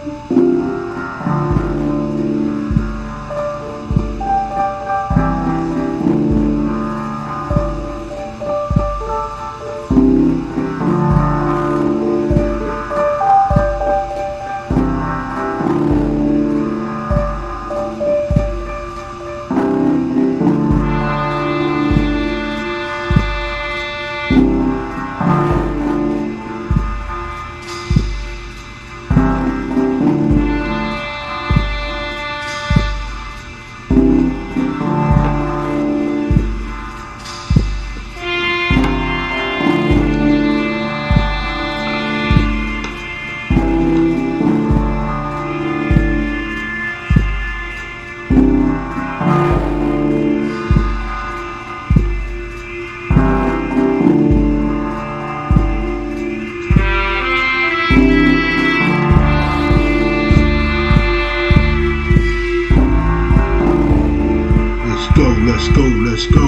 Let's go.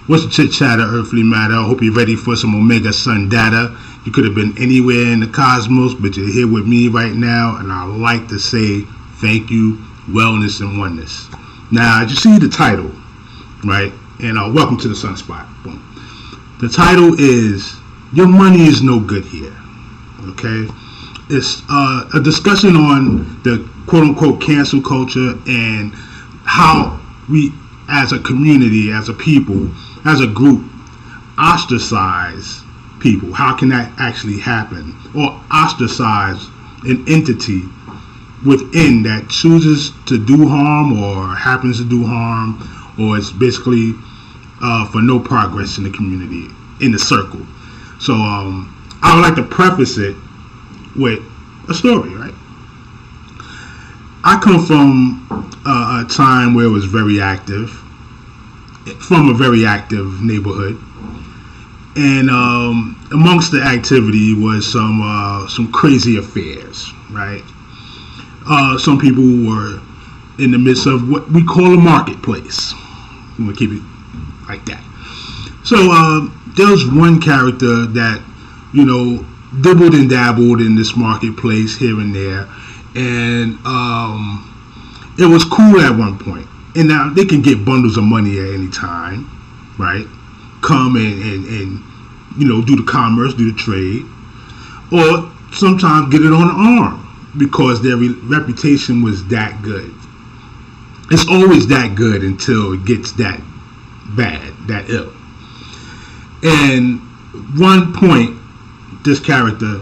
What's the chit chatter, earthly matter? I hope you're ready for some Omega Sun data. You could have been anywhere in the cosmos, but you're here with me right now, and I like to say thank you, wellness and oneness. Now, you see the title, right? And welcome to the Sunspot. Boom. The title is "Your Money is No Good Here." Okay, it's a discussion on the quote unquote cancel culture and how we as a community, as a people, as a group ostracize people. How can that actually happen? Or ostracize an entity within that chooses to do harm or happens to do harm, or it's basically for no progress in the community, in the circle. So I would like to preface it with a story, right? I come from a time where it was very active, from a very active neighborhood, and amongst the activity was some crazy affairs, right? Some people were in the midst of what we call a marketplace. I'm gonna keep it like that. So there was one character that, you know, dibbled and dabbled in this marketplace here and there, and it was cool at one point. And now they can get bundles of money at any time, right? Come and you know, do the commerce, do the trade, or sometimes get it on the arm because their reputation was that good. It's always that good until it gets that bad, that ill. And one point, this character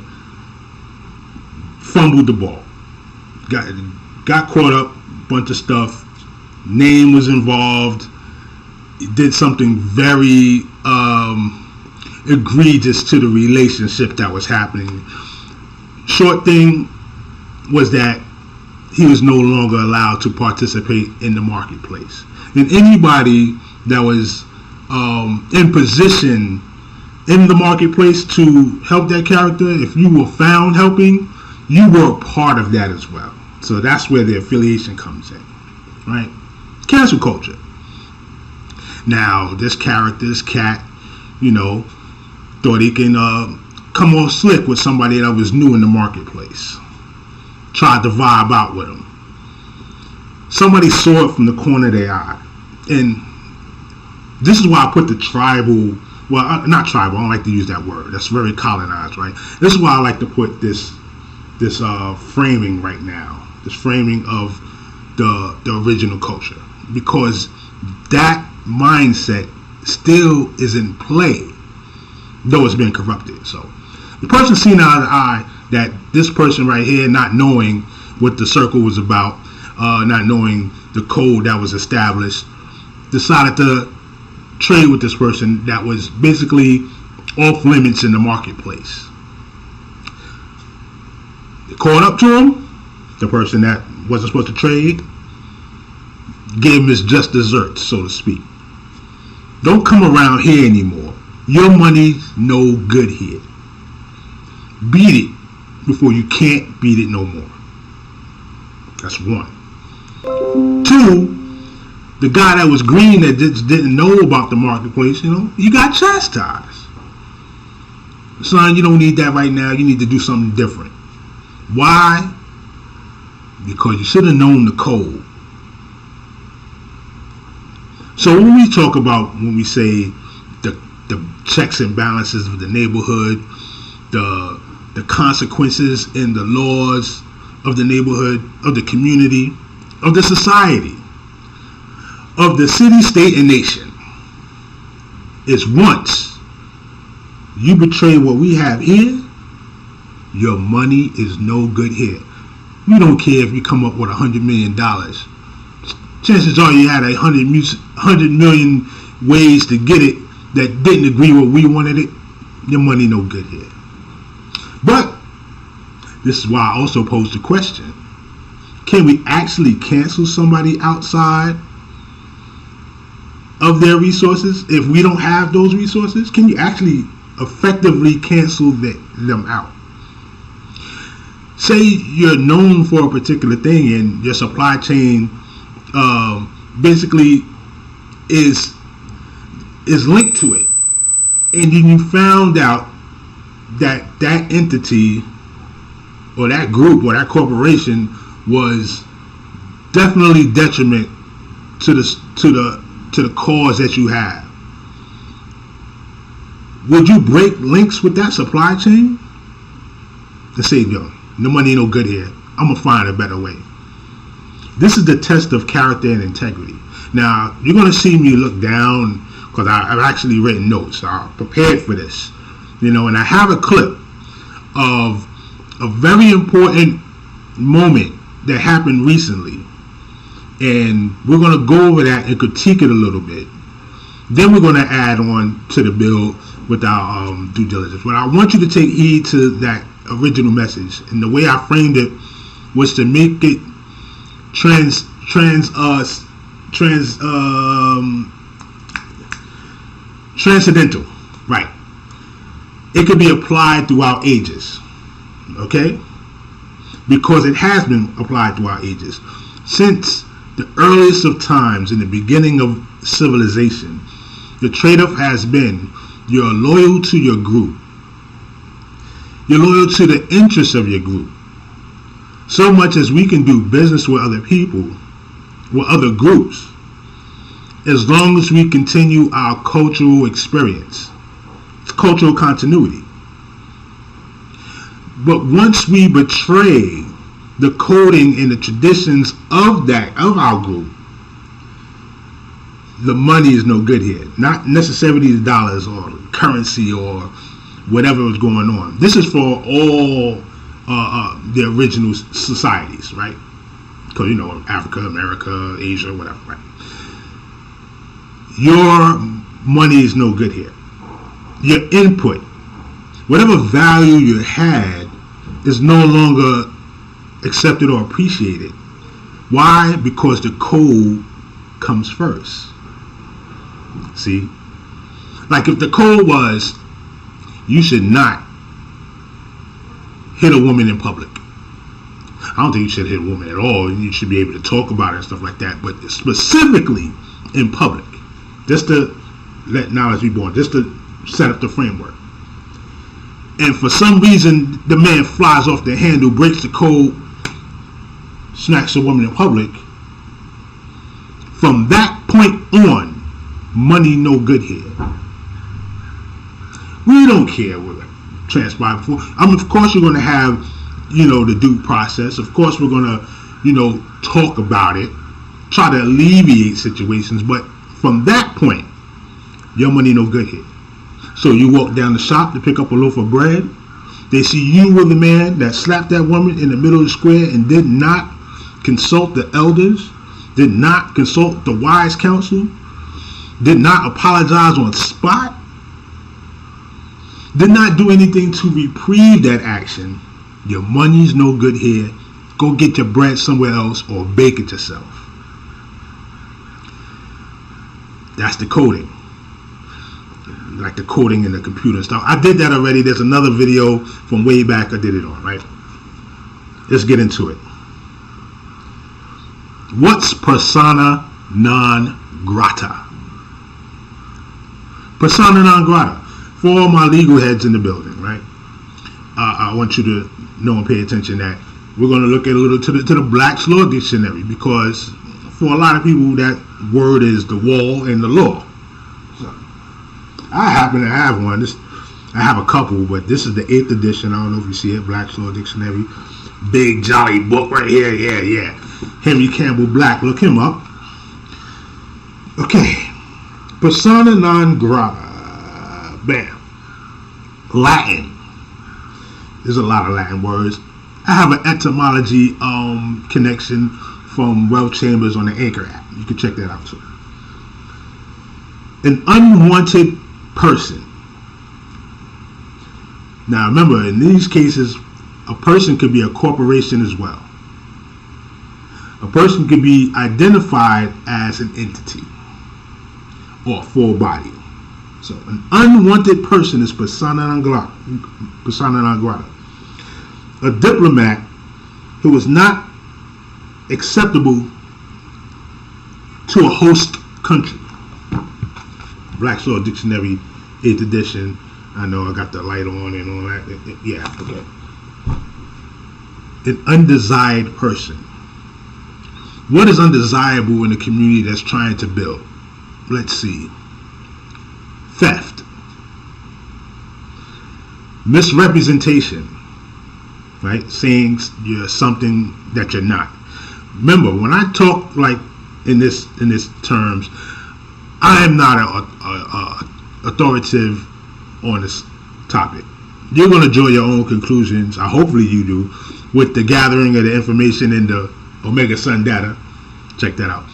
fumbled the ball, got caught up, bunch of stuff. Name was involved. He did something very egregious to the relationship that was happening. Short thing was that he was no longer allowed to participate in the marketplace. And anybody that was in position in the marketplace to help that character, if you were found helping, you were a part of that as well. So that's where the affiliation comes in, right? Cancel culture. Now, this character, this cat, you know, thought he can come off slick with somebody that was new in the marketplace. Tried to vibe out with him. Somebody saw it from the corner of their eye. And this is why I put the tribal, well, not tribal, I don't like to use that word. That's very colonized, right? This is why I like to put this framing right now. This framing of the original culture. Because that mindset still is in play, though it's been corrupted. So the person seen out of the eye that this person right here, not knowing what the circle was about, not knowing the code that was established, decided to trade with this person that was basically off limits in the marketplace. They caught up to him, the person that wasn't supposed to trade, gave him his just desserts, so to speak. Don't come around here anymore. Your money's no good here. Beat it before you can't beat it no more. That's one. Two, the guy that was green that didn't know about the marketplace, you know, you got chastised. Son, you don't need that right now. You need to do something different. Why? Because you should have known the code. So when we talk about, when we say the checks and balances of the neighborhood, the consequences and the laws of the neighborhood, of the community, of the society, of the city, state, and nation, is once you betray what we have here, your money is no good here. We don't care if you come up with $100 million. Chances are you had 100 million ways to get it that didn't agree with we wanted it. Your money no good here. But this is why I also posed the question: can we actually cancel somebody outside of their resources if we don't have those resources? Can you actually effectively cancel them out? Say you're known for a particular thing and your supply chain basically is linked to it, and then you found out that that entity or that group or that corporation was definitely detriment to the cause that you have. Would you break links with that supply chain to say, yo, the money ain't no good here, I'm gonna find a better way? This is the test of character and integrity. Now, you're going to see me look down because I've actually written notes. I prepared for this, and I have a clip of a very important moment that happened recently, and we're going to go over that and critique it a little bit. Then we're going to add on to the bill with our due diligence. But I want you to take heed to that original message, and the way I framed it was to make it transcendental, right? It could be applied throughout ages, okay? Because it has been applied throughout ages. Since the earliest of times, in the beginning of civilization, the trade-off has been you're loyal to your group. You're loyal to the interests of your group. So much as we can do business with other people, with other groups, as long as we continue our cultural experience. It's cultural continuity. But once we betray the coding and the traditions of our group, the money is no good here. Not necessarily the dollars or currency or whatever is going on. This is for all the original societies, right? Because, Africa, America, Asia, whatever, right? Your money is no good here. Your input, whatever value you had, is no longer accepted or appreciated. Why? Because the code comes first. See? Like if the code was, you should not hit a woman in public. I don't think you should hit a woman at all. You should be able to talk about it and stuff like that. But specifically in public, just to let knowledge be born, just to set up the framework. And for some reason, the man flies off the handle, breaks the code, smacks a woman in public. From that point on, money no good here. We don't care what transpired before. Of course, you're going to have, the due process. Of course, we're going to, talk about it, try to alleviate situations. But from that point, your money no good here. So you walk down the shop to pick up a loaf of bread. They see you were the man that slapped that woman in the middle of the square and did not consult the elders, did not consult the wise counsel, did not apologize on spot, did not do anything to reprieve that action. Your money's no good here. Go get your bread somewhere else or bake it yourself. That's the coding. Like the coding in the computer and stuff. I did that already. There's another video from way back I did it on, right? Let's get into it. What's persona non grata? Persona non grata. For all my legal heads in the building, right? I want you to know and pay attention that we're going to look at a little to the Black's Law Dictionary, because for a lot of people that word is the wall and the law. So, I happen to have one. I have a couple, but this is the 8th edition. I don't know if you see it, Black's Law Dictionary. Big jolly book right here. Yeah. Henry Campbell Black. Look him up. Okay. Persona non grata. Bam. Latin. There's a lot of Latin words. I have an etymology connection from Wealth Chambers on the Anchor app. You can check that out too. An unwanted person. Now remember, in these cases, a person could be a corporation as well. A person could be identified as an entity or a full body. So an unwanted person is persona non grata. Persona non grata. A diplomat who is not acceptable to a host country. Black's Law Dictionary, 8th edition. I know I got the light on and all that. Yeah, okay. An undesired person. What is undesirable in a community that's trying to build? Let's see. Theft. Misrepresentation. Right? Saying you're something that you're not. Remember, when I talk like in this terms, I am not a authoritative on this topic. You're going to draw your own conclusions. Hopefully you do, with the gathering of the information in the Omega Sun data. Check that out.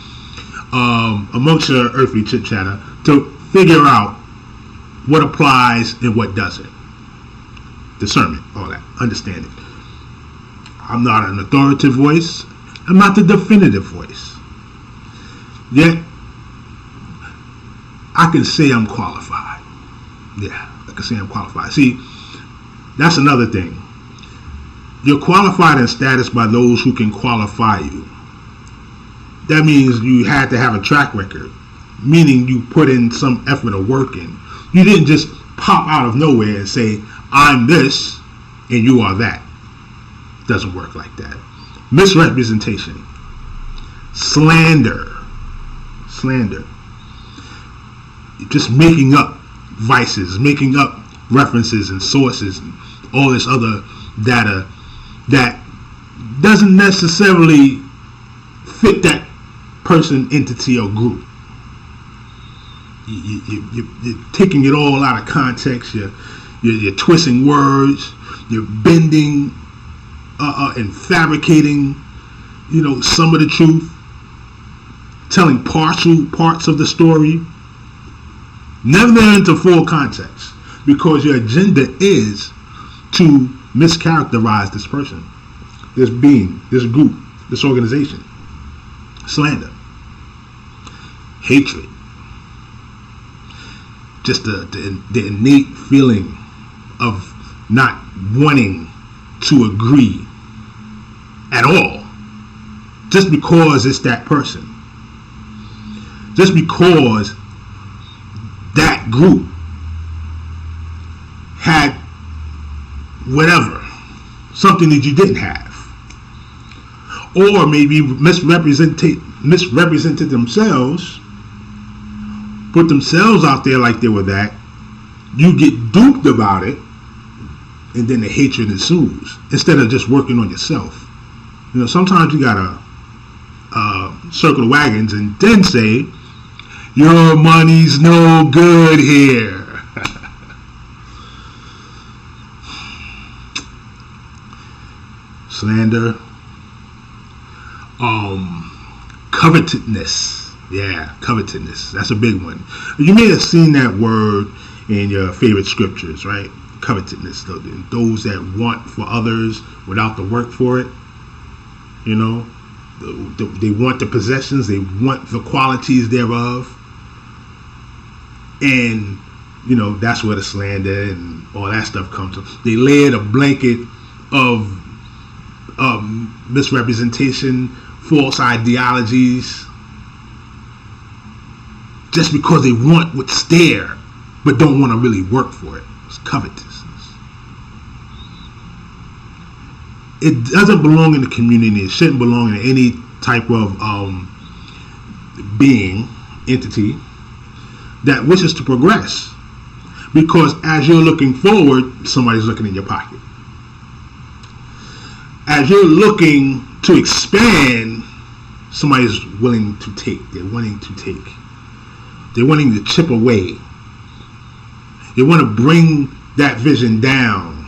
Amongst your earthly chit chatter to figure out what applies and what doesn't. Discernment, all that, understanding. I'm not an authoritative voice. I'm not the definitive voice. Yet, I can say I'm qualified. Yeah, I can say I'm qualified. See, that's another thing. You're qualified in status by those who can qualify you. That means you had to have a track record, meaning you put in some effort of work in. You didn't just pop out of nowhere and say, I'm this and you are that. Doesn't work like that. Misrepresentation. Slander. Just making up vices, making up references and sources and all this other data that doesn't necessarily fit that person, entity, or group. You're taking it all out of context. You're twisting words. You're bending and fabricating, some of the truth. Telling partial parts of the story. Never into full context, because your agenda is to mischaracterize this person, this being, this group, this organization. Slander. Hatred. Just the innate feeling of not wanting to agree at all, just because it's that person, just because that group had whatever, something that you didn't have, or maybe misrepresented themselves, put themselves out there like they were that. You get duped about it, and then the hatred ensues instead of just working on yourself. Sometimes you gotta circle the wagons and then say, your money's no good here. Slander. Covetousness. Yeah, covetousness. That's a big one. You may have seen that word in your favorite scriptures, right? Covetousness. Those that want for others without the work for it. They want the possessions. They want the qualities thereof. And, that's where the slander and all that stuff comes from. They layered a blanket of misrepresentation, false ideologies, just because they want what's there, but don't want to really work for it. It's covetousness. It doesn't belong in the community. It shouldn't belong in any type of being, entity, that wishes to progress. Because as you're looking forward, somebody's looking in your pocket. As you're looking to expand, somebody's willing to take. They're wanting to take. They're wanting to chip away. They want to bring that vision down.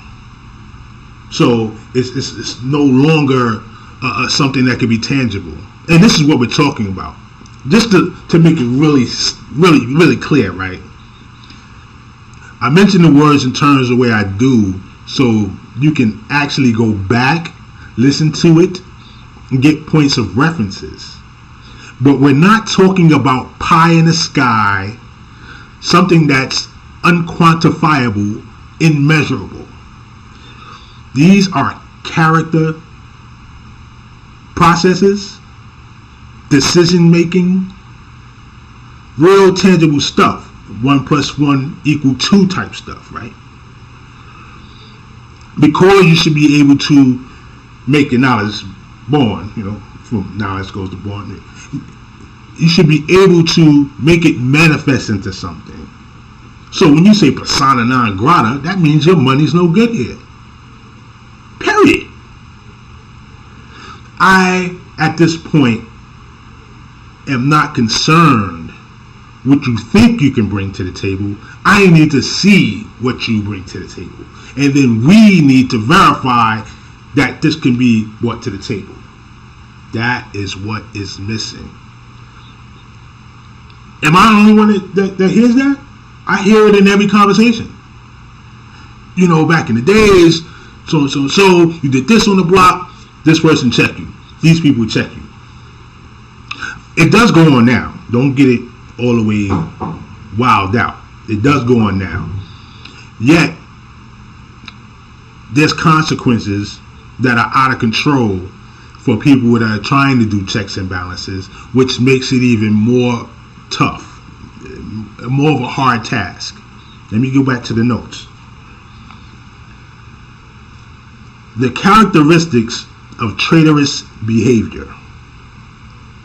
So it's no longer something that can be tangible. And this is what we're talking about. Just to make it really clear, right? I mention the words and terms the way I do so you can actually go back, listen to it, and get points of references. But we're not talking about pie in the sky, something that's unquantifiable, immeasurable. These are character processes, decision making, real tangible stuff. 1 + 1 = 2 type stuff, right? Because you should be able to make your knowledge born, from knowledge goes to born. You should be able to make it manifest into something. So when you say persona non grata, that means your money's no good here. Period. I at this point, am not concerned what you think you can bring to the table. I need to see what you bring to the table. And then we need to verify that this can be brought to the table. That is what is missing. Am I the only one that hears that? I hear it in every conversation. You know, back in the days, so you did this on the block, this person checked you. These people check you. It does go on now. Don't get it all the way wild out. It does go on now. Yet, there's consequences that are out of control for people that are trying to do checks and balances, which makes it even more tough, more of a hard task. Let me go back to the notes. The characteristics of traitorous behavior.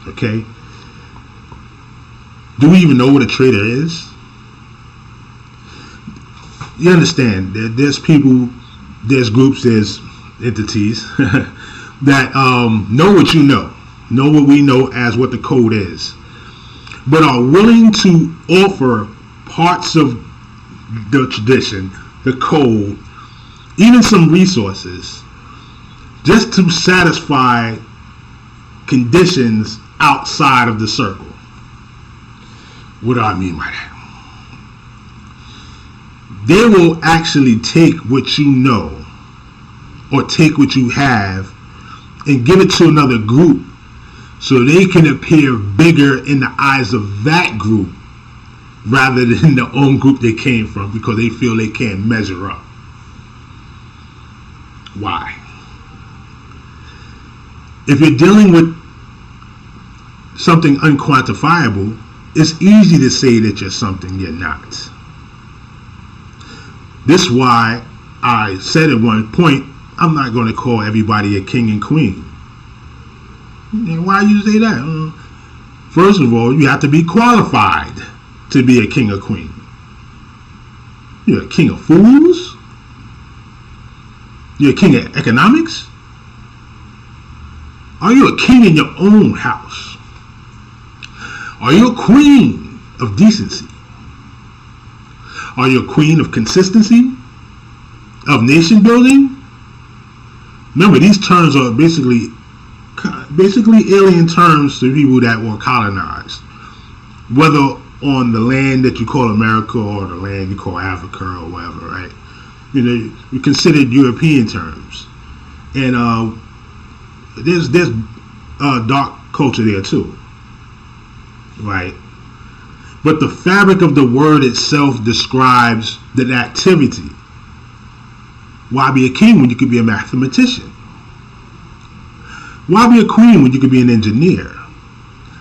Okay? Do we even know what a traitor is? You understand, there's people, there's groups, there's entities that know what you know what we know as what the code is, but are willing to offer parts of the tradition, the code, even some resources, just to satisfy conditions outside of the circle. What do I mean by that? They will actually take what you know or take what you have and give it to another group so they can appear bigger in the eyes of that group rather than the own group they came from, because they feel they can't measure up. Why? If you're dealing with something unquantifiable, it's easy to say that you're something you're not. This is why I said at one point, I'm not going to call everybody a king and queen. And why you say that? First of all, you have to be qualified to be a king or queen. You're a king of fools? You're a king of economics? Are you a king in your own house? Are you a queen of decency? Are you a queen of consistency? Of nation building? Remember, these terms are basically alien terms to people that were colonized. Whether on the land that you call America or the land you call Africa or whatever, right? You know, we considered European terms. And there's dark culture there too, right? But the fabric of the word itself describes the activity. Why be a king when you could be a mathematician? Why be a queen when you could be an engineer?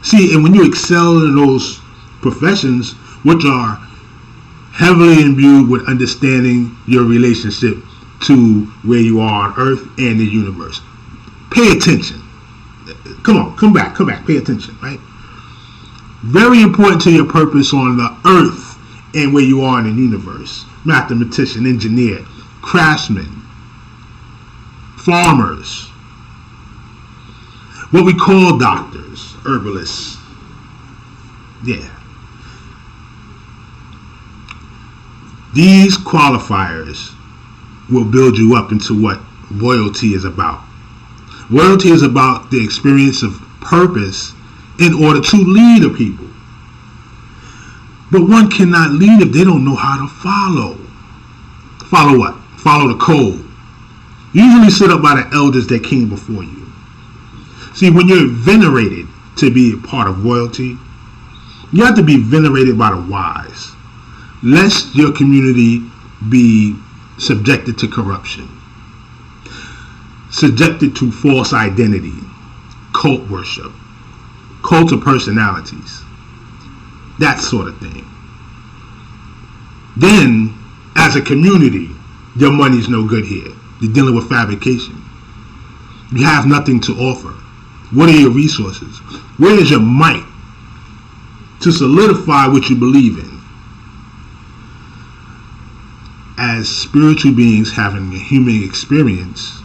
See, and when you excel in those professions, which are heavily imbued with understanding your relationship to where you are on Earth and the universe. Pay attention. Come back, pay attention, right? Very important to your purpose on the Earth and where you are in the universe. Mathematician, engineer, craftsman, farmers, what we call doctors, herbalists. Yeah. These qualifiers will build you up into what royalty is about. Royalty is about the experience of purpose in order to lead a people. But one cannot lead if they don't know how to follow. Follow what? Follow the code. Usually sit up by the elders that came before you. See, when you're venerated to be a part of royalty, you have to be venerated by the wise, lest your community be subjected to corruption, subjected to false identity, cult worship, cult of personalities, that sort of thing. Then, as a community, your money's no good here. You're dealing with fabrication. You have nothing to offer. What are your resources? Where is your might to solidify what you believe in? As spiritual beings having a human experience,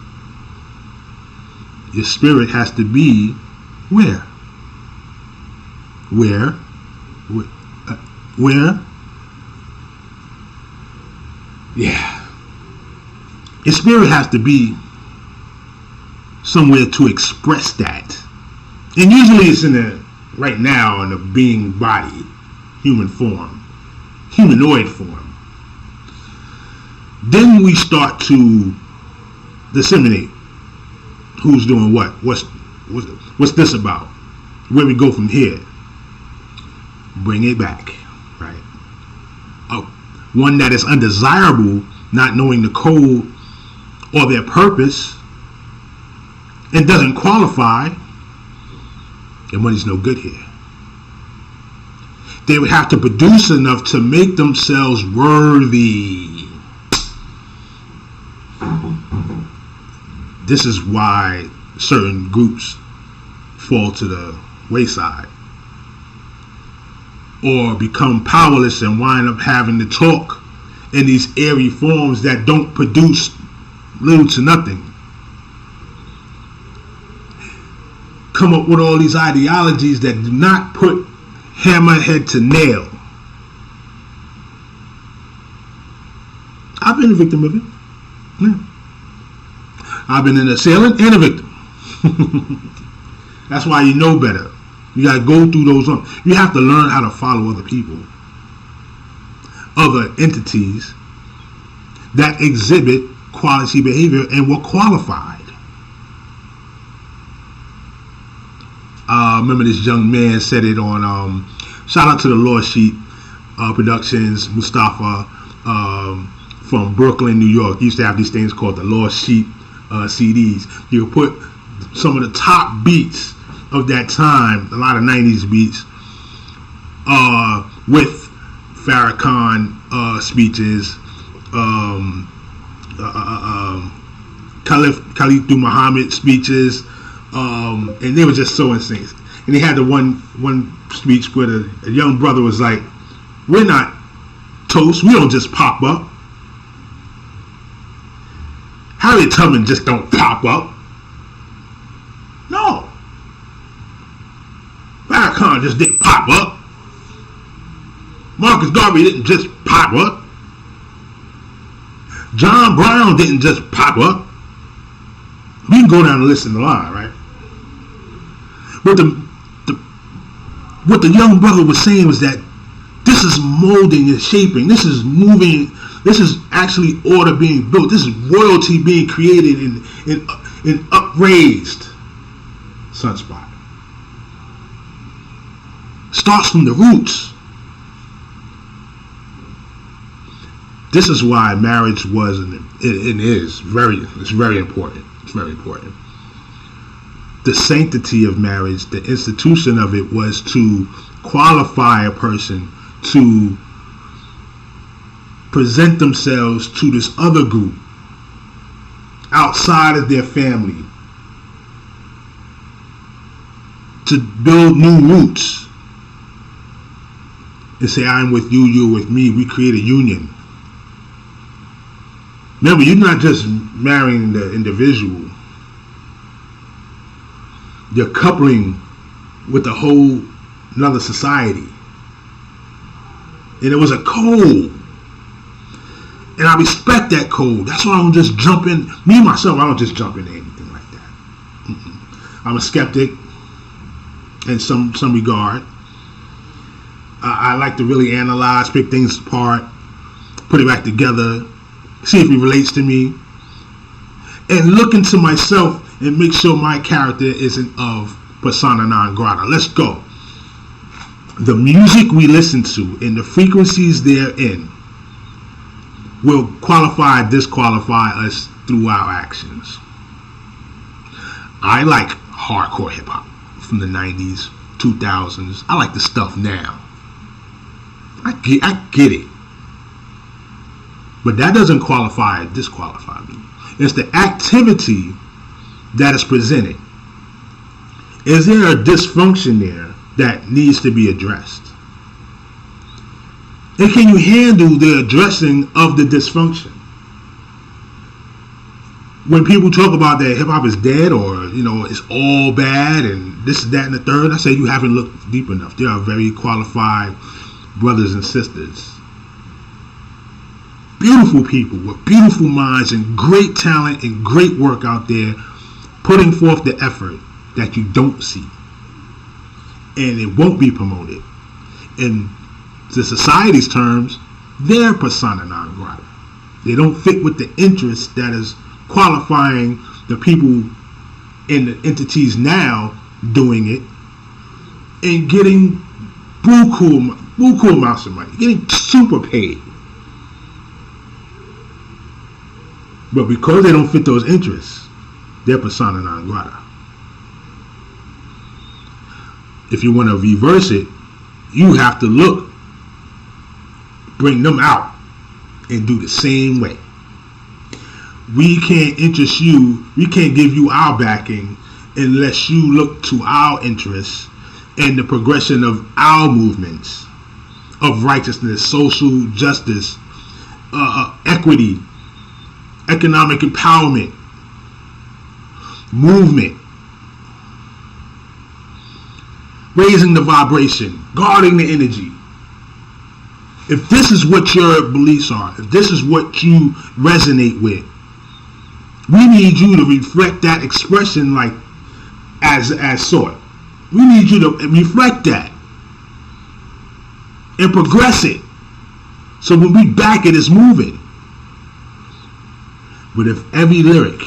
your spirit has to be Where? Where? Where? Yeah. Your spirit has to be somewhere to express that. And usually it's right now in a being body, human form, humanoid form. Then we start to disseminate who's doing what, what's this about, where we go from here. Bring it back, right? One that is undesirable, not knowing the code or their purpose, and doesn't qualify, their money's no good here. They would have to produce enough to make themselves worthy. This is why certain groups fall to the wayside or become powerless and wind up having to talk in these airy forms that don't produce little to nothing. Come up with all these ideologies that do not put hammerhead to nail. I've been a victim of it. Yeah. I've been an assailant and a victim. That's why you know better. You got to go through those. You have to learn how to follow other people, other entities that exhibit quality behavior and were qualified. Remember this young man said it on, shout out to the Lost Sheep Productions, Mustafa from Brooklyn, New York. He used to have these things called the Lost Sheep CDs. You could put some of the top beats of that time, a lot of 90s beats, with Farrakhan speeches, Khalid Muhammad speeches, and they were just so insane. And he had the one speech where a young brother was like, "We're not toast. We don't just pop up. Harriet Tubman just don't pop up. No. Farrakhan just didn't pop up. Marcus Garvey didn't just pop up. John Brown didn't just pop up." We can go down and listen to the line, right? What the young brother was saying was that this is molding and shaping. This is moving. This is actually order being built. This is royalty being created and upraised. Sunspot. Starts from the roots. This is why marriage was and is very important. It's very important. The sanctity of marriage, the institution of it, was to qualify a person to present themselves to this other group outside of their family, to build new roots and say, "I'm with you, you're with me." We create a union. Remember, you're not just marrying the individual. You're coupling with a whole another society. And it was a code. And I respect that code. That's why I don't just jump in. Me, myself, I don't just jump into anything like that. I'm a skeptic in some regard. I like to really analyze, pick things apart, put it back together, see if it relates to me, and look into myself and make sure my character isn't of persona non grata. Let's go. The music we listen to and the frequencies therein will qualify, disqualify us through our actions. I like hardcore hip hop from the 90s, 2000s. I like the stuff now. I get it. But that doesn't qualify or disqualify me. It's the activity that is presented. Is there a dysfunction there that needs to be addressed? And can you handle the addressing of the dysfunction? when people talk about that hip hop is dead, or it's all bad and this, that, and the third, I say you haven't looked deep enough. There are very qualified brothers and sisters, beautiful people with beautiful minds and great talent and great work out there, putting forth the effort that you don't see, and it won't be promoted. In the society's terms, they're persona non grata. They don't fit with the interest that is qualifying the people and the entities now doing it and getting buku amounts of money, getting super paid. But because they don't fit those interests, they're persona non grata. If you want to reverse it, you have to bring them out and do the same way. We can't interest you, we can't give you our backing unless you look to our interests and the progression of our movements of righteousness, social justice, equity, economic empowerment, movement, raising the vibration, guarding the energy. If this is what your beliefs are, if this is what you resonate with, we need you to reflect that expression like as sought. We need you to reflect that and progress it. So when we back it, it's moving. But if every lyric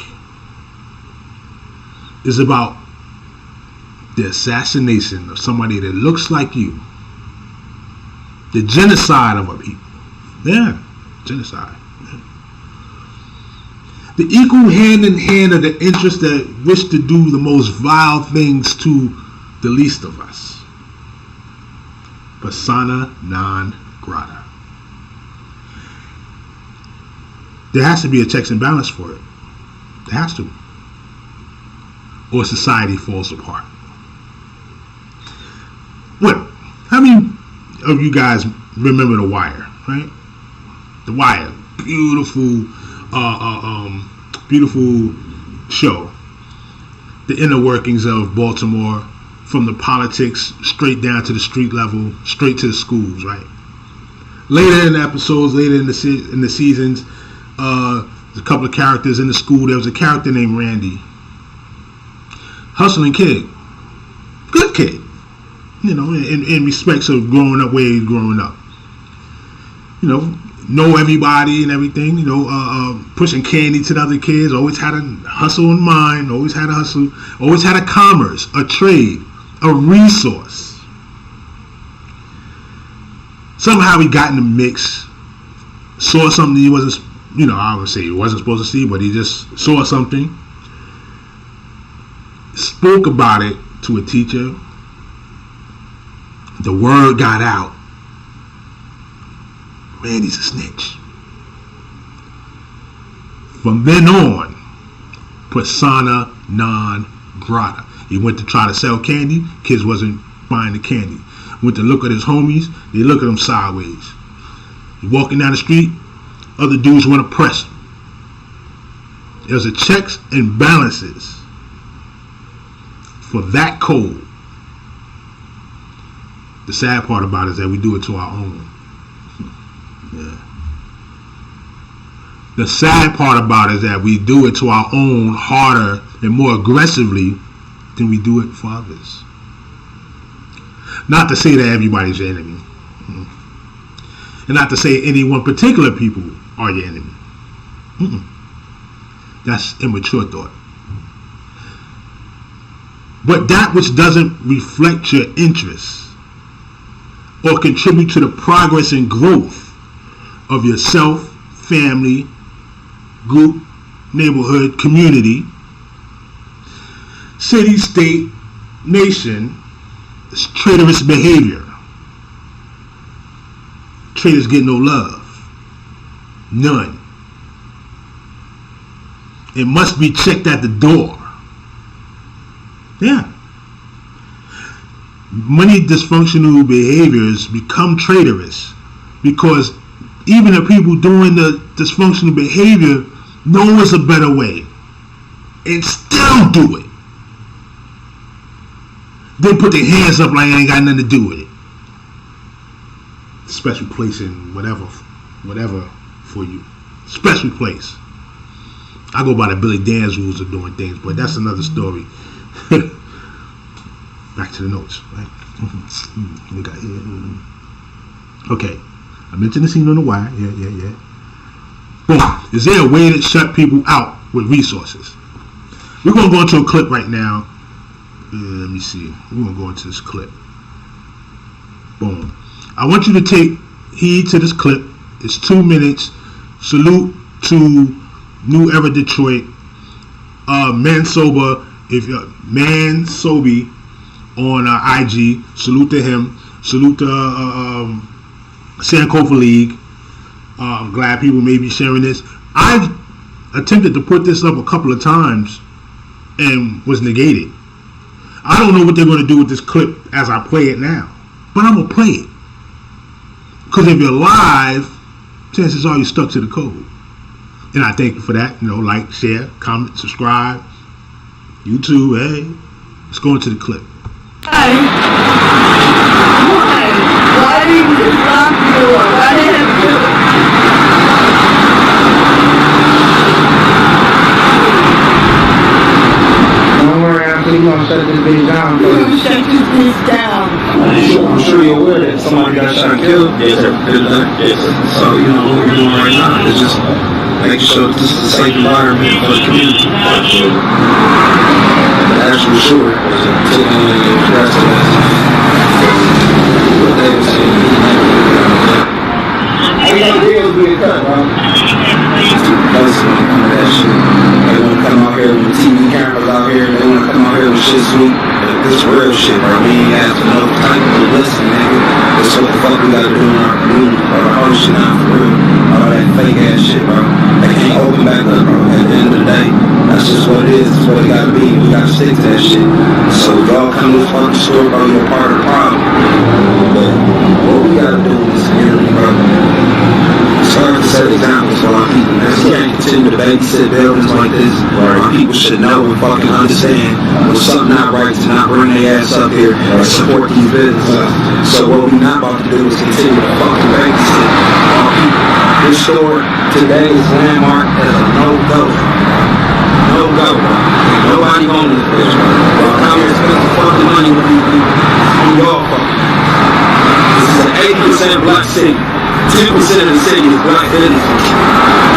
is about the assassination of somebody that looks like you, the genocide of a people, genocide. The equal hand in hand of the interests that wish to do the most vile things to the least of us. Persona non grata. There has to be a checks and balance for it. There has to. Or society falls apart. What? How many of you guys remember The Wire, right? The Wire. Beautiful show. The inner workings of Baltimore, from the politics straight down to the street level, straight to the schools, right? Later in the episodes, later in the seasons, there's a couple of characters in the school. There was a character named Randy. Hustling kid. Good kid. In respects of growing up where he's growing up. Know everybody and everything, pushing candy to the other kids, always had a hustle in mind, always had a hustle, always had a commerce, a trade, a resource. Somehow he got in the mix, saw something he wasn't, I would say he wasn't supposed to see, but he just saw something, spoke about it to a teacher, the word got out. Randy's a snitch. From then on, persona non grata. He went to try to sell candy. Kids wasn't buying the candy. Went to look at his homies. They look at him sideways. He walking down the street. Other dudes want to press him. There's a checks and balances for that code. The sad part about it is that we do it to our own. Yeah. The sad part about it is that we do it to our own harder and more aggressively than we do it for others. Not to say that everybody's your enemy. And not to say any one particular people are your enemy. That's immature thought. But that which doesn't reflect your interests or contribute to the progress and growth of yourself, family, group, neighborhood, community, city, state, nation, is traitorous behavior. Traitors get no love. None. It must be checked at the door. Yeah. Many dysfunctional behaviors become traitorous because even the people doing the dysfunctional behavior know it's a better way. and still do it. Then put their hands up like I ain't got nothing to do with it. Special place in whatever for you. Special place. I go by the Billy Dan's rules of doing things, but that's another story. Back to the notes, right? We got here. Okay. I mentioned the scene on the wire. Yeah. Boom. Is there a way to shut people out with resources? We're going to go into a clip right now. Let me see. We're going to go into this clip. Boom. I want you to take heed to this clip. It's 2 minutes. Salute to New Era Detroit. Mansoba, Mansobi on IG. Salute to him. Salute to Sankofa League. I'm glad people may be sharing this. I've attempted to put this up a couple of times and was negated. I don't know what they're going to do with this clip as I play it now, but I'm going to play it. Because if you're live, chances are you're stuck to the code. And I thank you for that. Like, share, comment, subscribe. YouTube, hey. Let's go into the clip. Why didn't you lock the door? Why didn't you? Don't worry, Anthony, we're gonna shut this bitch down. We're gonna shut this bitch down. I'm sure you're aware that somebody got shot and killed. Yes, sir. So, what we're doing right now is just making sure that this is a safe environment for the community. That's for sure. That's what they were saying. I got deals being cut, bro. That's when come to that shit. They want to come out here with TV cameras out here. They want to come out here with shit sweet. This is real shit, bro. We ain't asking no type of listen, nigga. This is what the fuck we gotta do in our community, bro. Our whole shit not for real. All that fake ass shit, bro. They can't open back up, bro. At the end of the day, that's just what it is. It's what it gotta be. We gotta stick to that shit. So if y'all come to this fucking store, bro, you're part of the problem. But what we gotta do in this community, bro, start to set examples for our people, man. We can't continue to babysit buildings like this. Our people should know and fucking understand when something not right to not bring their ass up here or support these businesses. So what we're not about to do is continue to fucking babysit our people. This store today is landmarked as a no-go. No-go, bro. Ain't nobody going to this bitch, bro. Y'all come here and spend some fucking money with these people. On y'all fucking. This is an 80% black city. 10% of the city is black business.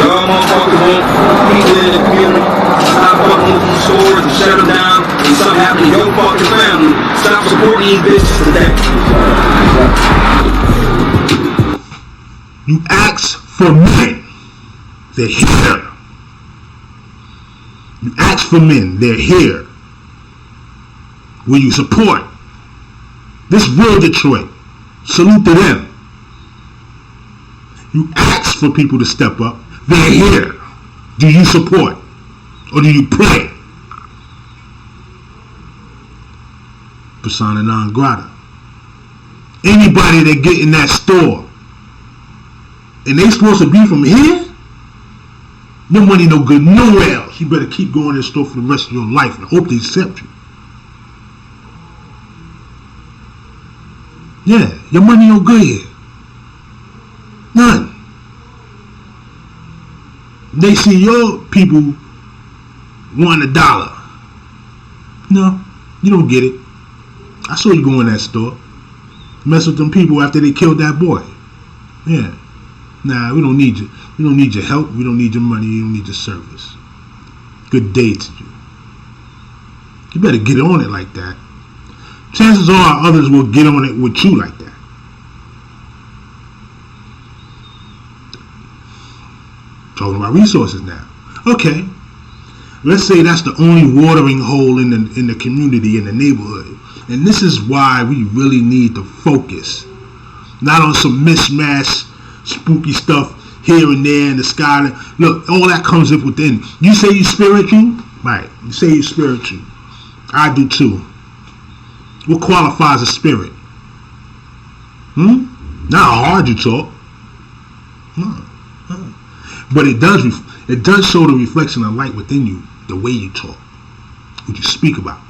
Y'all motherfuckers want people in the community. Stop fucking with these stores and shut them down. When something happen to your fucking family, stop supporting these bitches today. You ask for men. They're here. You ask for men. They're here. Will you support? This real Detroit. Salute to them. You ask for people to step up. They're here. Do you support? Or do you play? Persona non grata. Anybody that get in that store and they supposed to be from here, your money no good nowhere else. You better keep going to the store for the rest of your life and hope they accept you. Yeah, your money no good here. None. They see your people want $1. No, you don't get it. I saw you go in that store. Mess with them people after they killed that boy. Yeah. Nah, we don't need you. We don't need your help. We don't need your money. We don't need your service. Good day to you. You better get on it like that. Chances are others will get on it with you like that. Talking about resources now. Okay. Let's say that's the only watering hole in the community, in the neighborhood. And this is why we really need to focus. Not on some mismatch, spooky stuff here and there in the sky. Look, all that comes up within. You say you spiritual? Right. You say you spiritual. I do too. What qualifies a spirit? Not how hard you talk. But it does show the reflection of light within you. the way you talk, what you speak about,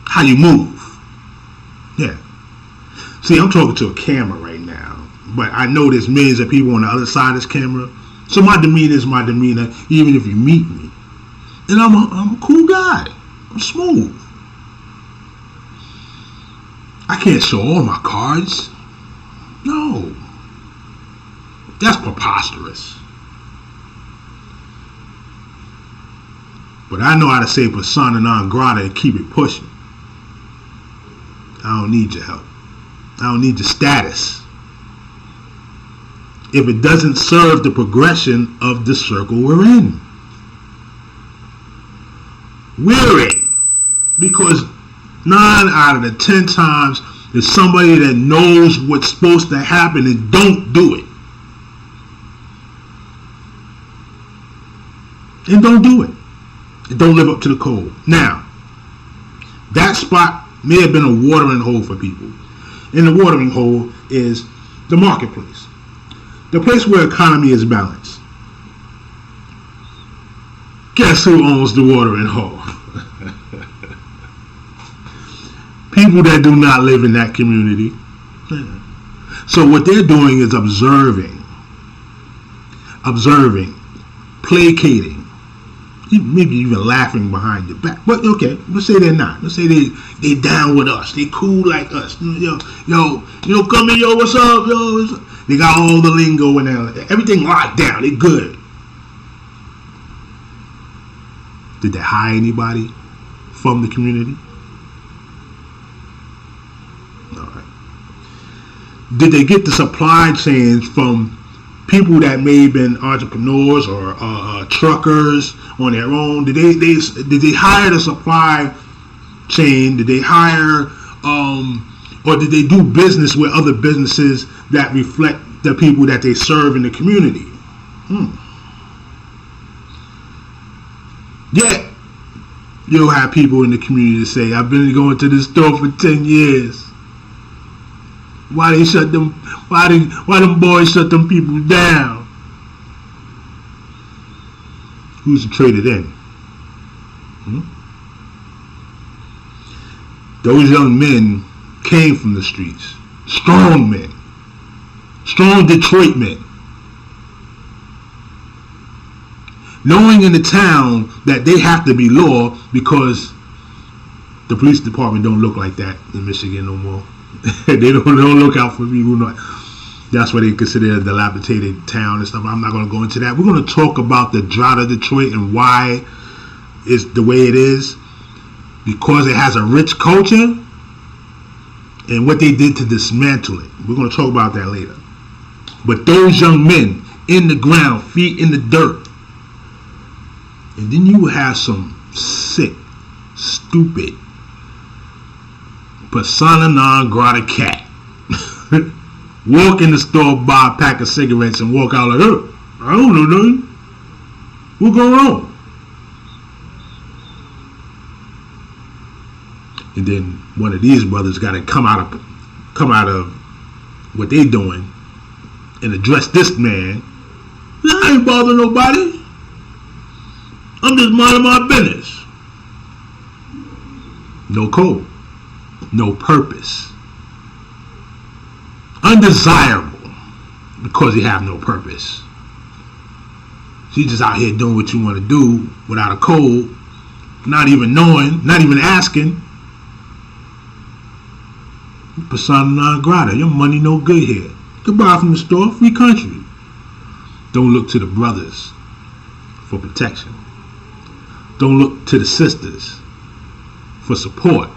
how you move. Yeah. See, I'm talking to a camera right now, but I know there's millions of people on the other side of this camera. So my demeanor is my demeanor, even if you meet me. And I'm a cool guy. I'm smooth. I can't show all my cards. No. That's preposterous. But I know how to say persona non grata and keep it pushing. I don't need your help. I don't need your status. If it doesn't serve the progression of the circle we're in. We're in. Because 9 out of the 10 times there's somebody that knows what's supposed to happen and don't do it. And don't do it. And don't live up to the code. Now, that spot may have been a watering hole for people. And the watering hole is the marketplace. The place where economy is balanced. Guess who owns the watering hole? People that do not live in that community. So what they're doing is observing, placating, maybe even laughing behind your back. But okay, let's say they're not. Let's say they down with us. They cool like us. Yo, come in, yo, what's up, yo? They got all the lingo and everything locked down. They good. Did they hire anybody from the community? All right. Did they get the supply chains from people that may have been entrepreneurs or truckers on their own? Did they hire the supply chain? Did they hire or did they do business with other businesses that reflect the people that they serve in the community? Yeah, you'll have people in the community say, I've been going to this store for 10 years. Why them boys shut them people down? Who's traded in? Those young men came from the streets. Strong men. Strong Detroit men. Knowing in the town that they have to be law because the police department don't look like that in Michigan no more. They don't look out for people. That's why they consider a dilapidated town and stuff. I'm not going to go into that. We're going to talk about the drought of Detroit and why it's the way it is. Because it has a rich culture and what they did to dismantle it. We're going to talk about that later. But those young men in the ground, feet in the dirt. And then you have some sick, stupid, persona non grata cat. Walk in the store, buy a pack of cigarettes, and walk out like, oh, I don't know nothing. What's going on? And then one of these brothers got to come out of what they doing and address this man. I ain't bothering nobody. I'm just minding my business. No code. No purpose. Undesirable because you have no purpose. So you just out here doing what you want to do without a code, not even knowing, not even asking. Persona non grata. Your money no good here. Goodbye from the store. Free country. Don't look to the brothers for protection. Don't look to the sisters for support.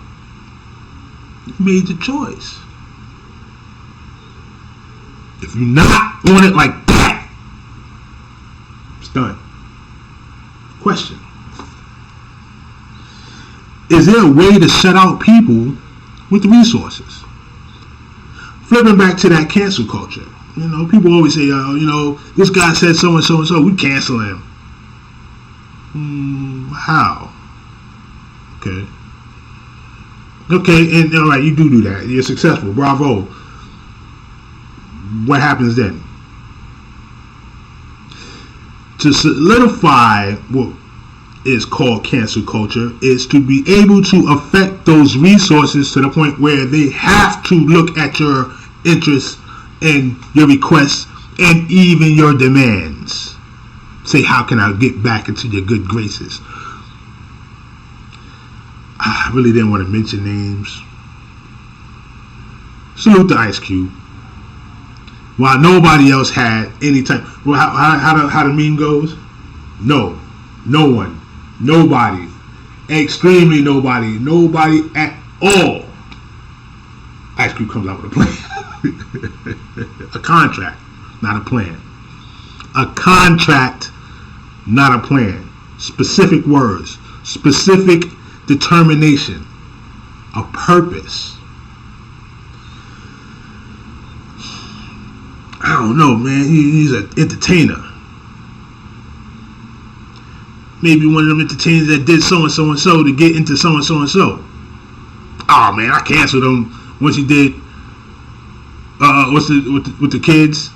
You made your choice. If you're not on it like that, it's done. Question. Is there a way to shut out people with resources? Flipping back to that cancel culture. You know, people always say, this guy said so and so and so, we cancel him. How? Okay, and all right, you do that. You're successful. Bravo. What happens then? To solidify is called cancel culture, is to be able to affect those resources to the point where they have to look at your interests and your requests and even your demands. Say, how can I get back into your good graces? I really didn't want to mention names. Salute to Ice Cube. While nobody else had any type. Well, how the meme goes? No one, nobody, extremely nobody at all. Ice Cube comes out with a plan. A contract, not a plan. A contract, not a plan. Specific words, specific determination, a purpose. I don't know, man. He's an entertainer. Maybe one of them entertainers that did so and so and so to get into so and so and so. Oh man, I canceled him once he did. With the kids?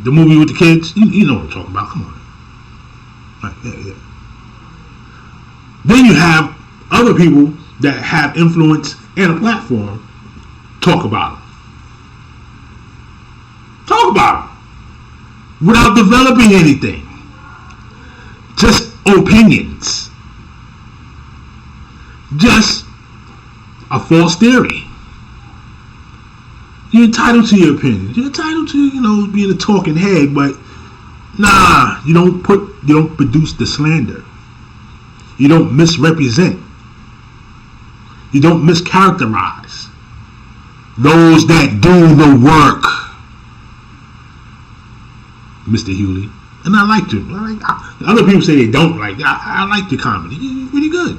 The movie with the kids? You know what I'm talking about. Come on. Right, yeah. Then you have other people that have influence and a platform talk about them. Talk about them without developing anything. Just opinions. Just a false theory. You're entitled to your opinion. You're entitled to, being a talking head, but nah, you don't produce the slander. You don't misrepresent. You don't mischaracterize those that do the work. Mr. Hewley. And I liked him. Other people say they don't like it. I like the comedy. It's pretty good.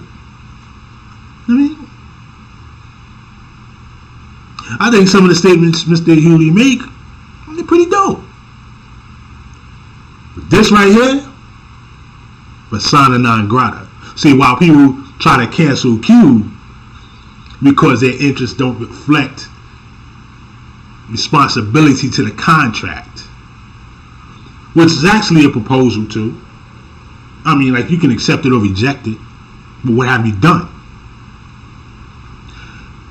I think some of the statements Mr. Hewley make, they're pretty dope. But this right here, persona non grata. See, while people try to cancel Q because their interests don't reflect responsibility to the contract, which is actually a proposal too. I mean, like, you can accept it or reject it, but what have you done?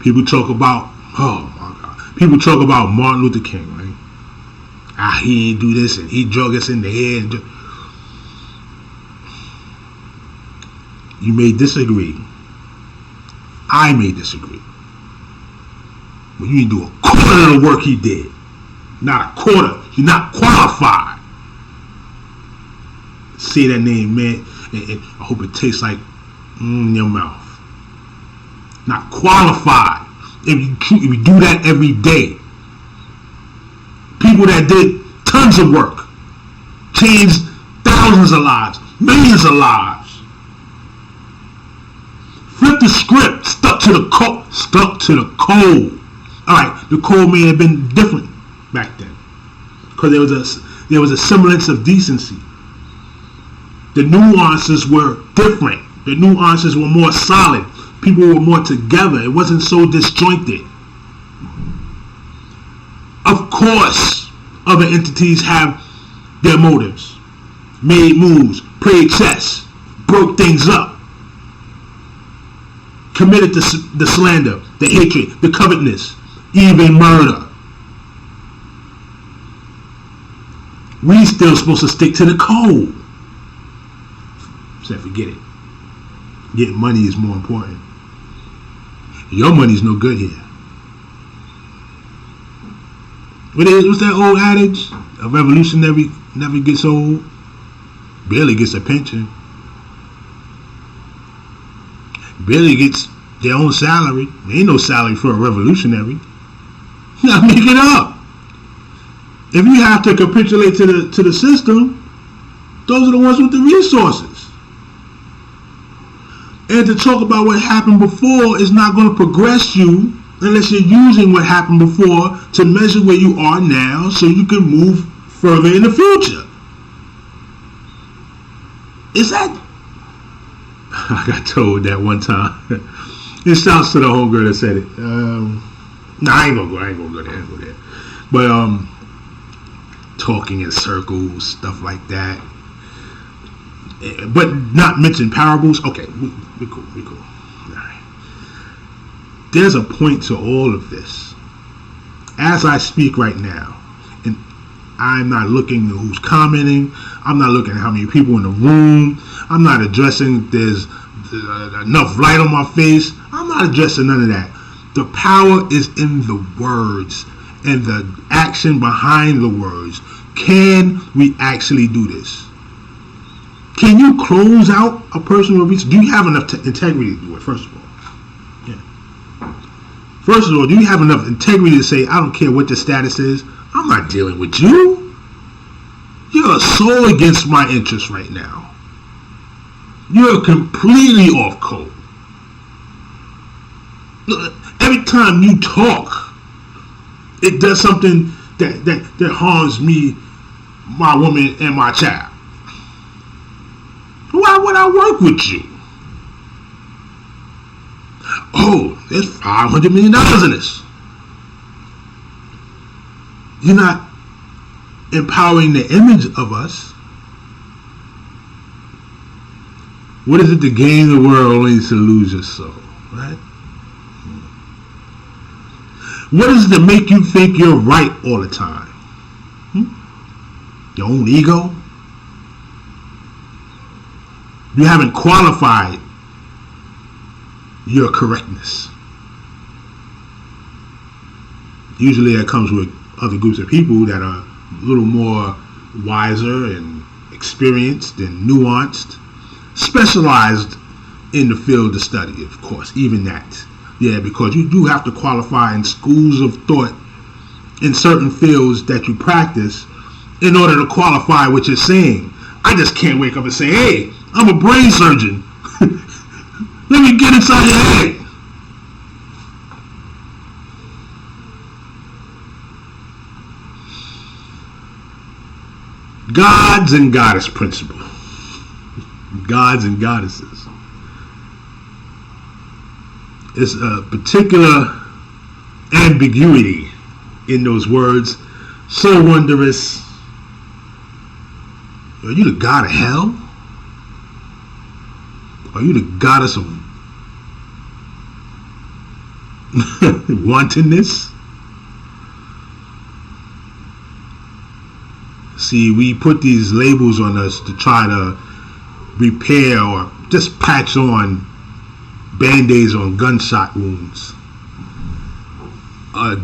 People talk about, oh my God, people talk about Martin Luther King, right? He ain't do this and he drug us in the head. You may disagree. I may disagree. But you didn't do a quarter of the work he did. Not a quarter. You're not qualified. Say that name, man, and I hope it tastes like in your mouth. Not qualified. If you do that every day, people that did tons of work, changed thousands of lives, millions of lives, flip the script, stuck to the code. All right, the code may have been different back then because there was a semblance of decency. The nuances were different. The nuances were more solid. People were more together. It wasn't so disjointed. Of course, other entities have their motives. Made moves, played chess, broke things up, committed the slander, the hatred, the covetousness, even murder. We still supposed to stick to the code. So forget it. Getting money is more important. Your money's no good here. What's that old adage? A revolutionary never gets old, barely gets a pension, barely gets their own salary. There ain't no salary for a revolutionary. Now make it up. If you have to capitulate to the system, those are the ones with the resources. And to talk about what happened before is not going to progress you unless you're using what happened before to measure where you are now so you can move further in the future. Is that... I got told that one time. It shouts to the whole girl that said it. I ain't gonna go there. But talking in circles, stuff like that. but not mention parables. Okay, we cool. All right. There's a point to all of this. As I speak right now, and I'm not looking at who's commenting. I'm not looking at how many people in the room. I'm not addressing there's enough light on my face. I'm not addressing none of that. The power is in the words and the action behind the words. Can we actually do this? Can you close out a person with research? Do you have enough integrity to do it, first of all? Yeah. First of all, do you have enough integrity to say, I don't care what the status is, I'm not dealing with you. You're so against my interests right now. You're completely off code. Look, every time you talk, it does something that harms me, my woman, and my child. Why would I work with you? Oh, there's $500 million in this. You're not empowering the image of us. What is it to gain the world only to lose your soul, right? What is it to make you think you're right all the time? Your own ego? You haven't qualified your correctness. Usually that comes with other groups of people that are a little more wiser and experienced and nuanced, specialized in the field of study, of course, even that. Yeah, because you do have to qualify in schools of thought in certain fields that you practice in order to qualify what you're saying. I just can't wake up and say, hey, I'm a brain surgeon. Let me get inside your head. Gods and goddess principle. Gods and goddesses. It's a particular ambiguity in those words. So wondrous. Are you the god of hell? Are you the goddess of wantonness? See, we put these labels on us to try to repair or just patch on band-aids on gunshot wounds. A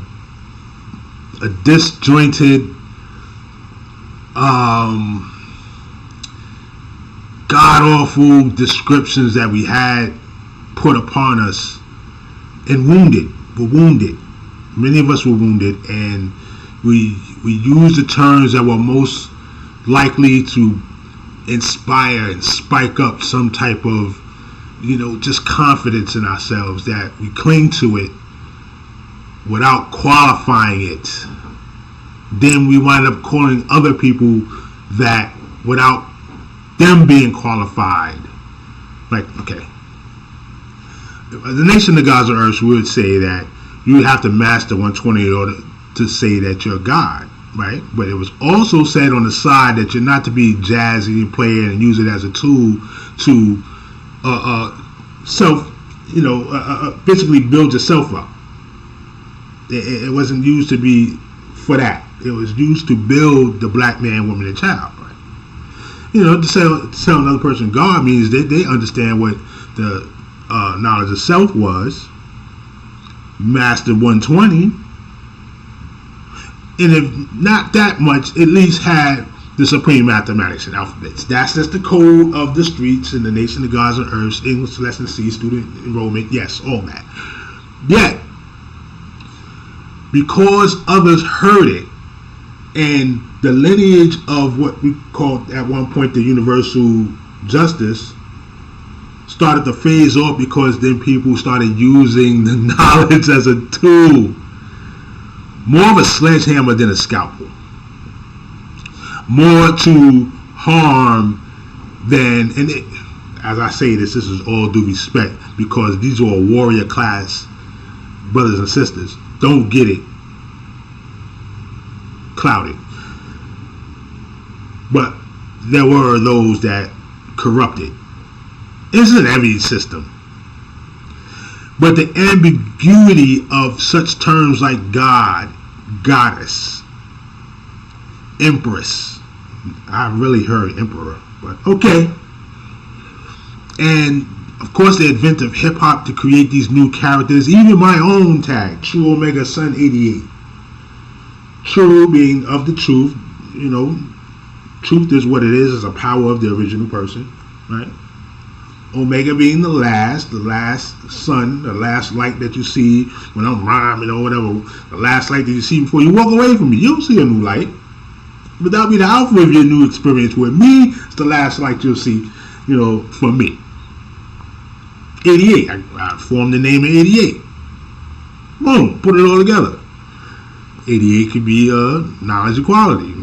disjointed, god-awful descriptions that we had put upon us, and we're wounded. Many of us were wounded, and we used the terms that were most likely to inspire and spike up some type of, just confidence in ourselves, that we cling to it without qualifying it. Then we wind up calling other people that without them being qualified. Like, okay, the nation of gods on earth would say that you would have to master 120 in order to say that you're God, right? But it was also said on the side that you're not to be jazzy, play it, and use it as a tool to basically build yourself up. It wasn't used to be for that. It was used to build the black man, woman, and child. Right? To tell another person God means that they understand what the knowledge of self was. Master 120, and if not that much, at least had the supreme mathematics and alphabets. That's just the code of the streets in the nation of gods and earths, English lesson C, student enrollment, yes, all that. Yet, because others heard it, and the lineage of what we called at one point the universal justice started to phase off, because then people started using the knowledge as a tool. More of a sledgehammer than a scalpel. More to harm than, as I say this is all due respect, because these are warrior class brothers and sisters. Don't get it clouded. But there were those that corrupted. This is every system. But the ambiguity of such terms like God, goddess, empress. I really heard emperor, but okay. And of course the advent of hip hop to create these new characters, even my own tag, True Omega Sun 88. True being of the truth, you know, truth is what it is a power of the original person, right? Omega being the last sun, the last light that you see when I'm rhyming or whatever, the last light that you see before you walk away from me. You'll see a new light. But that'll be the alpha of your new experience with me. It's the last light you'll see, you know, from me. 88. I formed the name of 88. Boom. Put it all together. 88 could be knowledge equality.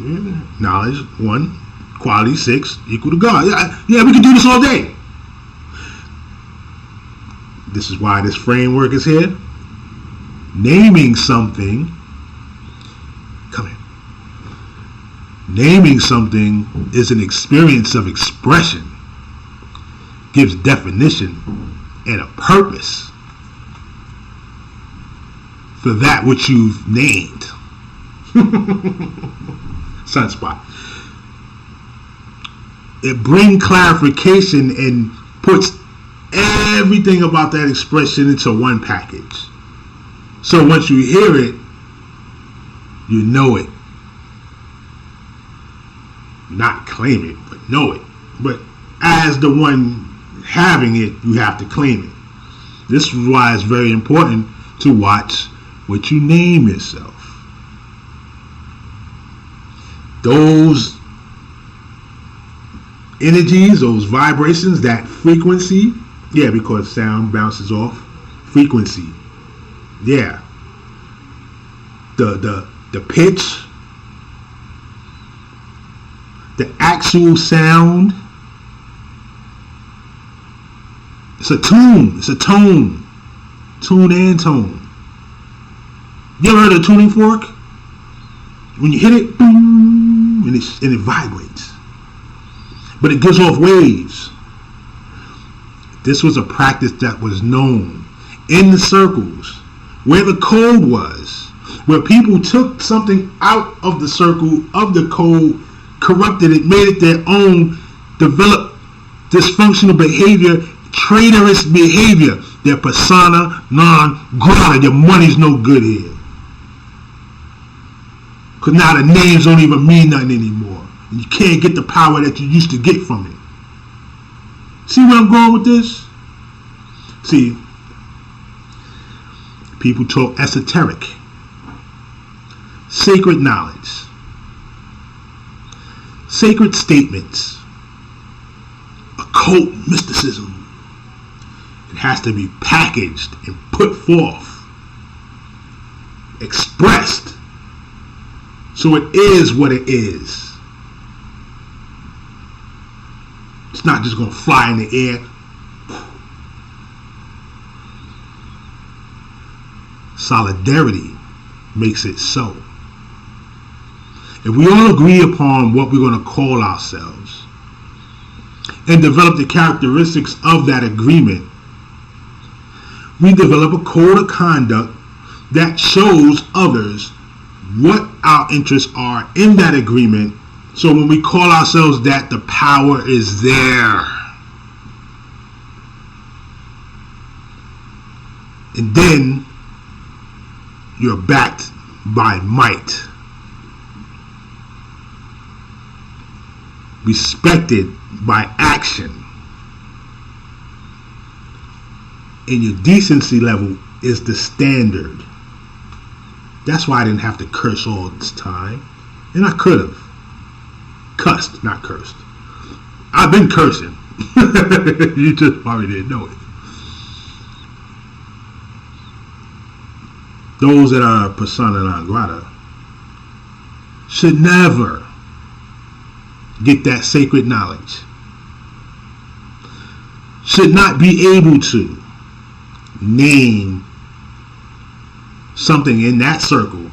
Knowledge, 1. Quality, 6. Equal to God. Yeah, we can do this all day. This is why this framework is here. Naming something. Come here. Naming something is an experience of expression. Gives definition and a purpose for that which you've named. Sunspot. It brings clarification and puts everything about that expression into one package. So once you hear it, you know it. Not claim it, but know it. But as the one having it, you have to claim it. This is why it's very important to watch what you name yourself. Those energies, those vibrations, that frequency, yeah, because sound bounces off frequency. Yeah. The pitch, the actual sound. It's a tune. It's a tone. Tune and tone. You ever heard of a tuning fork? When you hit it, boom, and it vibrates. But it gives off waves. This was a practice that was known in the circles where the code was, where people took something out of the circle of the code, corrupted it, made it their own, developed dysfunctional behavior, traitorous behavior. Their persona non grata. Your money's no good here. Because now the names don't even mean nothing anymore. And you can't get the power that you used to get from it. See where I'm going with this? See, people talk esoteric, sacred knowledge, sacred statements, occult mysticism. It has to be packaged and put forth, expressed, so it is what it is. It's not just going to fly in the air. Solidarity makes it so. If we all agree upon what we're going to call ourselves and develop the characteristics of that agreement, we develop a code of conduct that shows others what our interests are in that agreement. So when we call ourselves that, the power is there. And then you're backed by might. Respected by action. And your decency level is the standard. That's why I didn't have to curse all this time. And I could have. Cussed, not cursed. I've been cursing. You just probably didn't know it. Those that are persona non grata should never get that sacred knowledge. Should not be able to name something in that circle,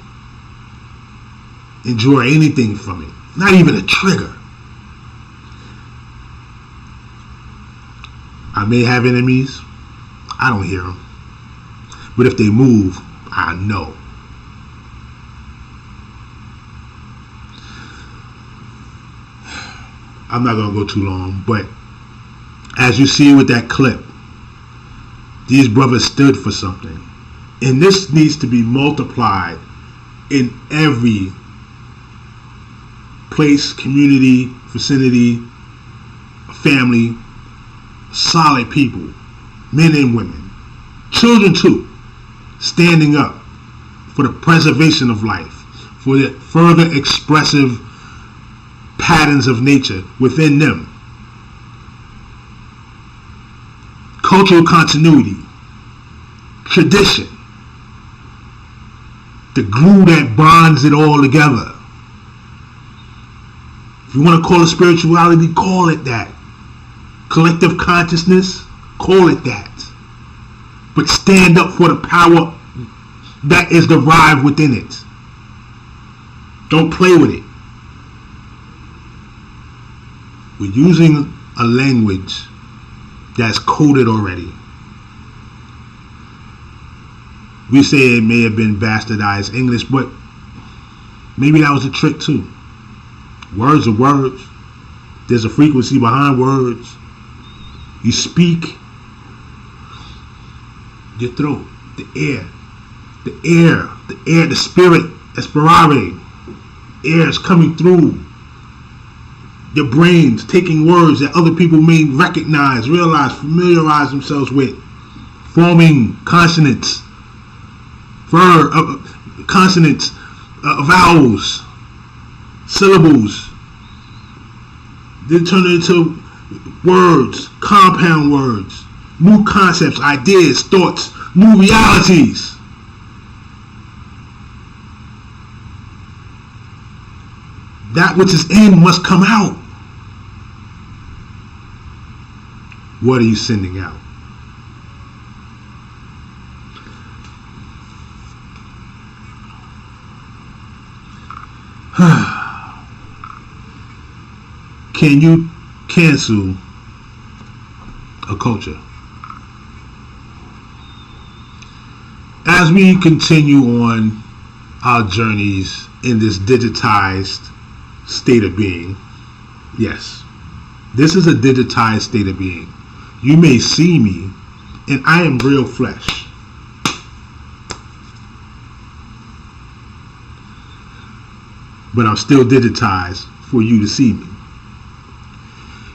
enjoy anything from it. Not even a trigger. I may have enemies. I don't hear them. But if they move, I know. I'm not going to go too long, but as you see with that clip, these brothers stood for something. And this needs to be multiplied in every place, community, vicinity, family, solid people, men and women, children too, standing up for the preservation of life, for the further expressive patterns of nature within them. Cultural continuity, tradition, the glue that bonds it all together. If you want to call it spirituality, call it that. Collective consciousness, call it that. But stand up for the power that is derived within it. Don't play with it. We're using a language that's coded already. We say it may have been bastardized English, but maybe that was a trick too. Words are words. There's a frequency behind words. You speak, your throat, the air, the spirit, esperare. Air is coming through your brains, taking words that other people may recognize, realize, familiarize themselves with, forming consonants, consonants, vowels, syllables. Then turn it into words, compound words, new concepts, ideas, thoughts, new realities. That which is in must come out. What are you sending out? Can you cancel a culture? As we continue on our journeys in this digitized state of being, yes, this is a digitized state of being. You may see me, and I am real flesh. But I'm still digitized for you to see me.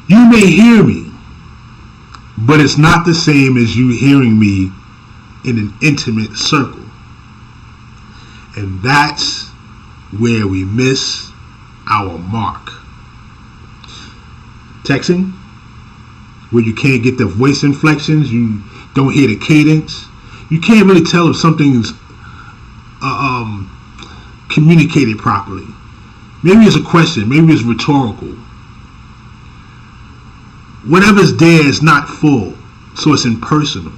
You may hear me, but it's not the same as you hearing me in an intimate circle. And that's where we miss our mark. Texting, where you can't get the voice inflections, you don't hear the cadence, you can't really tell if something's communicated properly. Maybe it's a question, maybe it's rhetorical. Whatever's there is not full, so it's impersonal.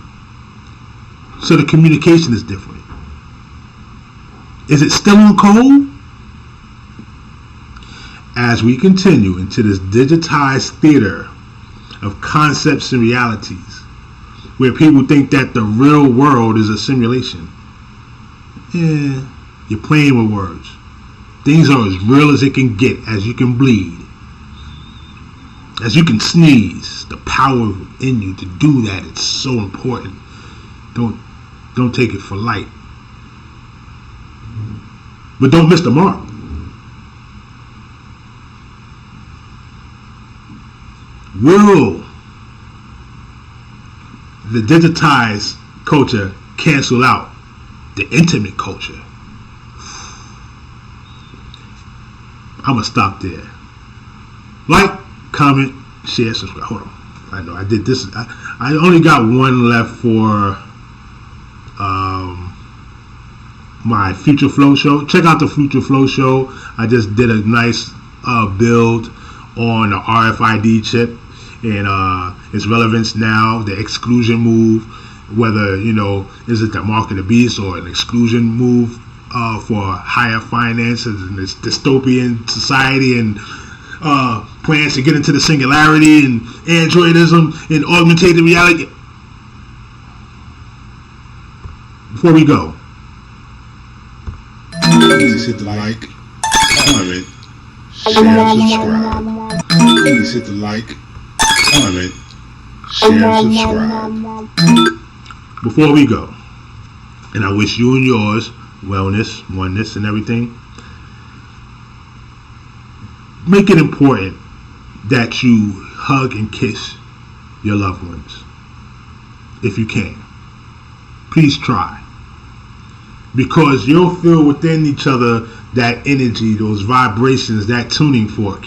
So the communication is different. Is it still on code? As we continue into this digitized theater of concepts and realities, where people think that the real world is a simulation. Yeah, you're playing with words. Things are as real as it can get, as you can bleed, as you can sneeze. The power in you to do that, it's so important. Don't take it for light. But don't miss the mark. Will the digitized culture cancel out the intimate culture? I'm going to stop there. Like, comment, share, subscribe. Hold on. I know I did this. I only got one left for my Future Flow show. Check out the Future Flow show. I just did a nice build on the RFID chip and its relevance now, the exclusion move, whether, is it the mark of the beast or an exclusion move for higher finances in this dystopian society and plans to get into the singularity and androidism and augmented reality. Before we go, please hit the like, comment, share, subscribe. Please hit the like, comment, share, subscribe. Before we go, and I wish you and yours wellness, oneness, and everything. Make it important that you hug and kiss your loved ones, if you can. Please try. Because you'll feel within each other that energy, those vibrations, that tuning fork,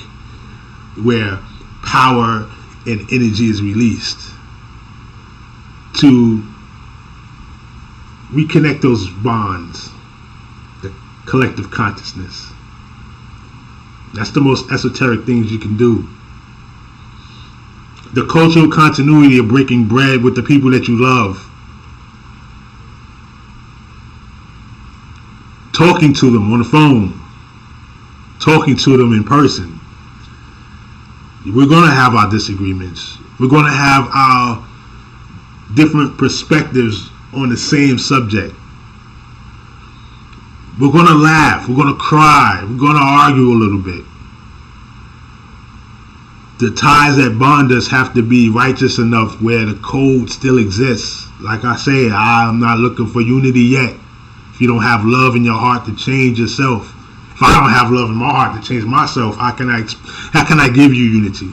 where power and energy is released to reconnect those bonds, the collective consciousness. That's the most esoteric things you can do. The cultural continuity of breaking bread with the people that you love. Talking to them on the phone. Talking to them in person. We're going to have our disagreements. We're going to have our different perspectives on the same subject. We're going to laugh. We're going to cry. We're going to argue a little bit. The ties that bond us have to be righteous enough where the code still exists. Like I say, I'm not looking for unity yet. If you don't have love in your heart to change yourself, if I don't have love in my heart to change myself, how can I give you unity?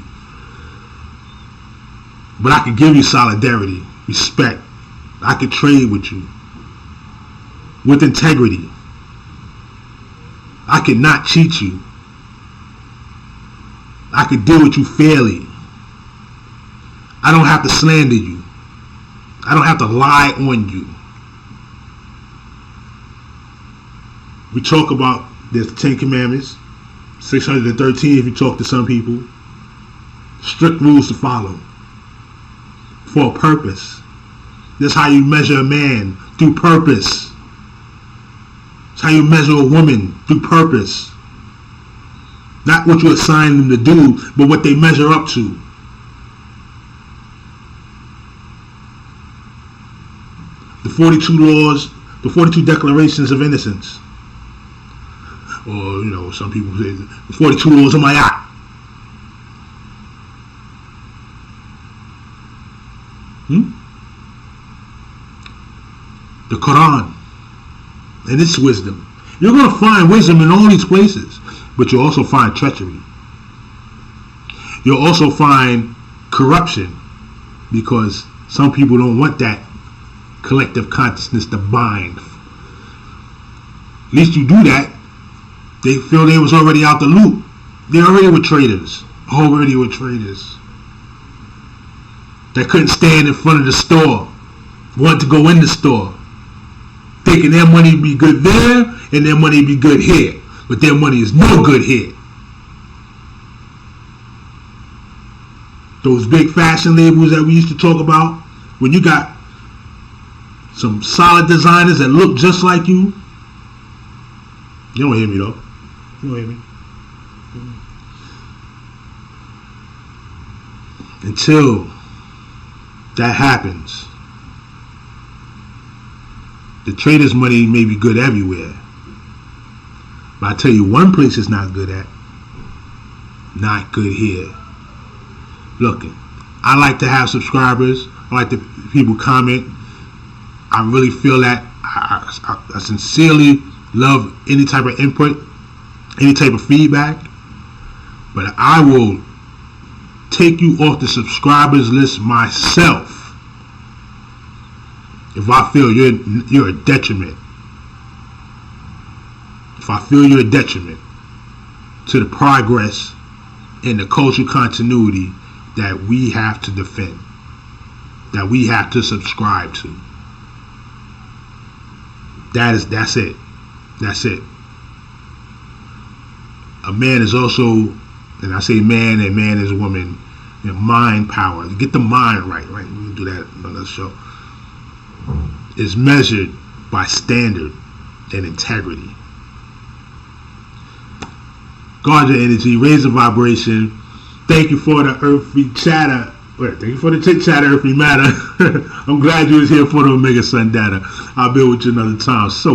But I can give you solidarity, respect. I could trade with you with integrity. I could not cheat you. I could deal with you fairly. I don't have to slander you. I don't have to lie on you. We talk about the 10 Commandments, 613 if you talk to some people. Strict rules to follow for a purpose. That's how you measure a man, through purpose. That's how you measure a woman, through purpose. Not what you assign them to do, but what they measure up to. The 42 laws, the 42 declarations of innocence. Or, some people say the 42 laws of Ma'at. The Quran and its wisdom. You're going to find wisdom in all these places, but you'll also find treachery. You'll also find corruption, because some people don't want that collective consciousness to bind. At least you do that, they feel they was already out the loop. They already were traitors. Already were traitors. That couldn't stand in front of the store, wanted to go in the store, thinking their money would be good there and their money would be good here. But their money is no good here. Those big fashion labels that we used to talk about, when you got some solid designers that look just like you. You don't hear me though. You don't hear me. Until that happens, the traders' money may be good everywhere. But I tell you, one place it's not good at. Not good here. Look, I like to have subscribers. I like the people comment. I really feel that I sincerely love any type of input, any type of feedback. But I will take you off the subscribers list myself if I feel you're a detriment. If I feel you're a detriment to the progress and the cultural continuity that we have to defend, that we have to subscribe to. That's it. That's it. A man is also, and I say man and man is woman, mind power. Get the mind right? We'll do that on another show. Is measured by standard and integrity. guard your energy, raise the vibration. Thank you for the earthly chatter. Thank you for the chit chat, earthly matter. I'm glad you was here for the Omega Sun Data. I'll be with you another time. So